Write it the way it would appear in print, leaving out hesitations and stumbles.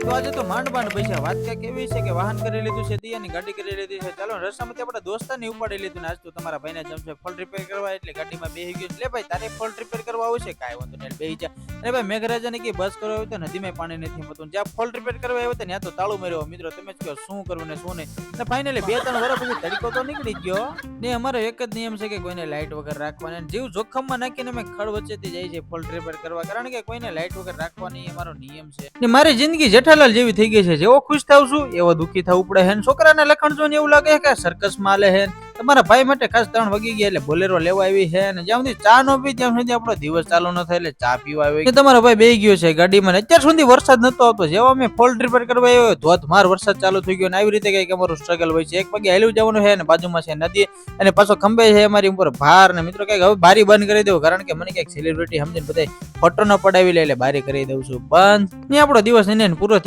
તો આજે તો માંડ પૈસા વાત ક્યાંક એવી છે કે વાહન કરી લીધું છે દિયાની ગાડી કરી લીધી છે. ચાલો રસ્તામાંથી આપણા દોસ્તાને ઉપાડી લીધું ને આજ તો તમારા ભાઈને જમશે ફોલ રિપેર કરવા એટલે ગાડીમાં બેહી ગયો. એટલે ભાઈ તારે ફોલ રિપેર કરવા આવશે કાંઈ વાંધો નહીં બેહી જા. અને ભાઈ મેઘરાજાને કે બસ કરવા હોય તો નદીમાં પાણી નથી મળતું. જ્યાં ફોલ રિપેર કરવા આવ્યો ત્યાં તો તાળું માર્યો. મિત્રો તમે જ કહો શું કરવું ને શું નહીં. અને ફાઇનલી 2-3 વર્ષ પછી તડકો તો નીકળી ગયો ને. અમારો એક જ નિયમ છે કે કોઈને લાઇટ વગર રાખવાની. જીવ જોખમમાં નાખીને અમે ખડ વચ્ચેથી જાય છે ફોલ રિપેર કરવા, કારણ કે કોઈને લાઇટ વગર રાખવાની અમારો નિયમ છે. ને મારી જિંદગી જેઠાલાલ જેવી થઈ ગઈ છે. જેવો ખુશ થાવ છું એવો દુઃખી થવું પડે છે. છોકરાને લખણ જોઈને એવું લાગે કે સર્કસ માં આલે છે. તમારા ભાઈ માટે ખાસ 3 વાગી ગયા એટલે બોલેરો લેવા આવી છે. અને જ્યાં સુધી ચા નો પી ત્યાં સુધી આપણો દિવસ ચાલુ ન થાય એટલે ચા પીવા આવ્યો. તમારો ભાઈ બેહી ગયો છે ગાડીમાં. અત્યાર સુધી વરસાદ નતો આવતો. જેવા અમે ફોલ્ટ રિપેર કરવા આવ્યો ધોધમાર વરસાદ ચાલુ થઈ ગયો. ને આવી રીતે કઈક અમારું સ્ટ્રગલ હોય છે. એક પગે હાલ્યું જવાનું છે અને બાજુમાં છે નદી અને પાછો ખંભે છે અમારી ઉપર ભાર. ને મિત્રો કઈક હવે બારી બંધ કરી દઉં, કારણ કે મને કઈક સેલિબ્રિટી સમજીને બધા ફોટો ન પડાવી લે એટલે બારી કરી દઉં છું બંધ. ને આપણો દિવસ એને પૂરો